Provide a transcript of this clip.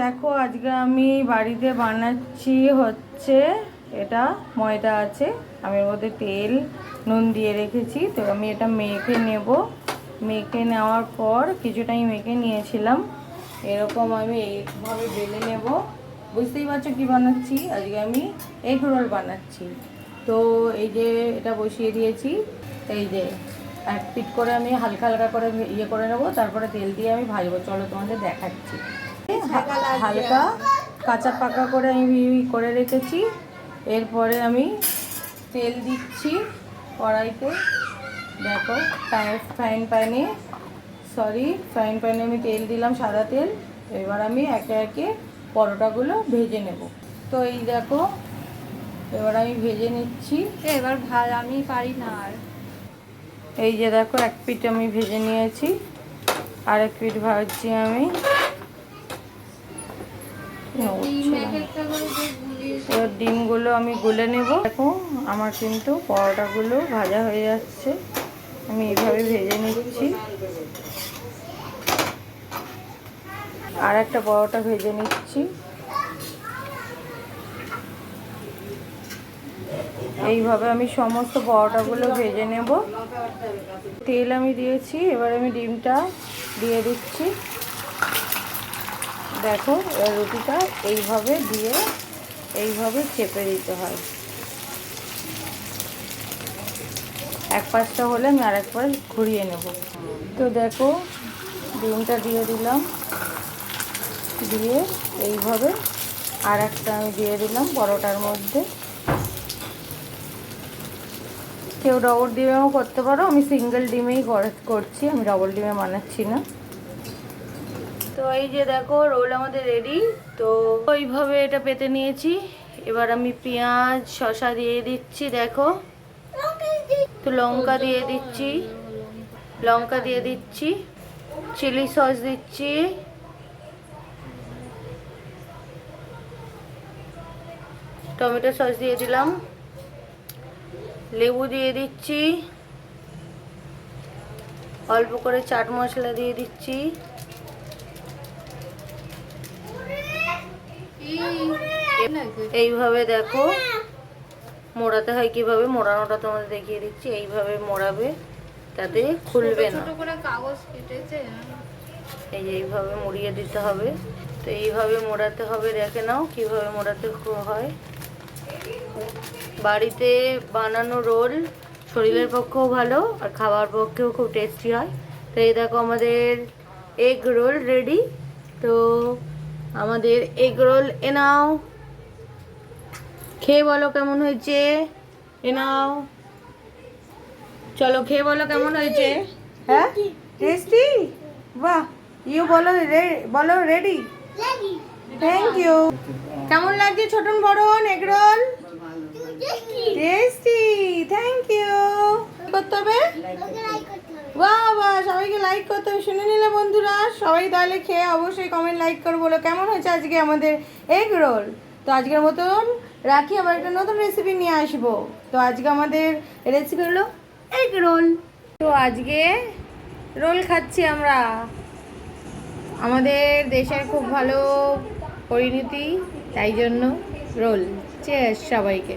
দেখো আজকে আমি বাড়িতে বানাচ্ছি হচ্ছে এটা ময়দা আছে, আমি এর মধ্যে তেল নুন দিয়ে রেখেছি। তো আমি এটা মেখে নেব। মেখে নেওয়ার পর কিছুটাই মেখে নিয়েছিলাম, এরকম আমি এইভাবে বেলে নেব। বুঝতেই পারছো কি বানাচ্ছি, আজকে আমি এগ রোল বানাচ্ছি। তো এই যে এটা বসিয়ে দিয়েছি, এই যে এক পিট করে আমি হালকা হালকা করে ইয়ে করে নেবো, তারপরে তেল দিয়ে আমি ভাজবো। চলো তোমাদের দেখাচ্ছি। হালকা কাঁচা পাকা করে আমি করে রেখেছি। এরপরে আমি তেল দিচ্ছি কড়াইতে। দেখো ফ্রাইং প্যানে আমি তেল দিলাম, সাদা তেল। এবার আমি একে একে পরোটাগুলো ভেজে নেব। তো এই দেখো এবার আমি ভেজে নিচ্ছি। এবার আমি পারি না আর। এই যে দেখো এক পিঠ আমি ভেজে নিয়েছি, আর এক পিঠ ভাজছি আমি। এবার ডিমগুলো আমি গুলে নেব। দেখো আমার কিন্তু পরোটাগুলো ভাজা হয়ে যাচ্ছে, আমি এইভাবে ভেজে নিচ্ছি। আর একটা পরোটা ভেজে নিচ্ছি। এইভাবে আমি সমস্ত পরোটাগুলো ভেজে নেব। তেল আমি দিয়েছি, এবার আমি ডিমটা দিয়ে দিচ্ছি। দেখো রুটিটা এইভাবে দিয়ে এইভাবে চেপে দিতে হয়। এক পাশটা হলে আমি আর একবার ঘুরিয়ে নেব। তো দেখো ডিমটা দিয়ে দিলাম, দিয়ে এইভাবে আর একটা আমি দিয়ে দিলাম পরোটার মধ্যে। কেউ ডবল ডিমেও করতে পারো, আমি সিঙ্গেল ডিমেই করছি, আমি ডবল ডিমে বানাচ্ছি না। তো এই যে দেখো রোল আমাদের রেডি। তো ওইভাবে এটা পেতে নিয়েছি। এবার আমি পেঁয়াজ শসা দিয়ে দিচ্ছি। দেখো তো লঙ্কা দিয়ে দিচ্ছি, চিলি সস দিচ্ছি, টমেটো সস দিয়ে দিলাম, লেবু দিয়ে দিচ্ছি, অল্প করে চাট মশলা দিয়ে দিচ্ছি। এইভাবে দেখো মোড়াতে হয়, কিভাবে মোড়ানোটা তোমাদের দেখিয়ে দিচ্ছি। এইভাবে মোড়াবে, তাতে খুলবে না। এই যে এইভাবে মুড়িয়ে দিতে হবে। তো এইভাবে মোড়াতে হবে, দেখে নাও কিভাবে মোড়াতে হয়। বাড়িতে বানানো রোল শরীরের পক্ষেও ভালো আর খাওয়ার পক্ষেও খুব টেস্টি হয়। তো এই দেখো আমাদের এগ রোল রেডি। তো আমাদের এগ রোল এ নাও, খেয়ে বলো কেমন হয়েছে। এ নাও, চলো খেয়ে বলো কেমন হয়েছে। হ্যাঁ টেস্টি, বাহ। ইউ বলো রেডি। Thank you. কেমন লাগছে ছোটন বড়ন egg roll? Tasty, thank you. করতে হবে, বাহ বাহ, সবাইকে লাইক করতে হবে। শুনে নিলে বন্ধুরা, সবাই তাহলে খেয়ে অবশ্যই কমেন্ট লাইক করে বলো কেমন হয়েছে আজকে আমাদের এগ রোল। তো আজকের মতন রাখি, আবার একটা নতুন রেসিপি নিয়ে আসবো। তো আজকে আমাদের রেসিপি হলো এগ রোল। তো আজকে রোল খাচ্ছি আমরা, আমাদের দেশের খুব ভালো পরিণতি, তাই জন্য রোল। চেয়ার্স সবাইকে।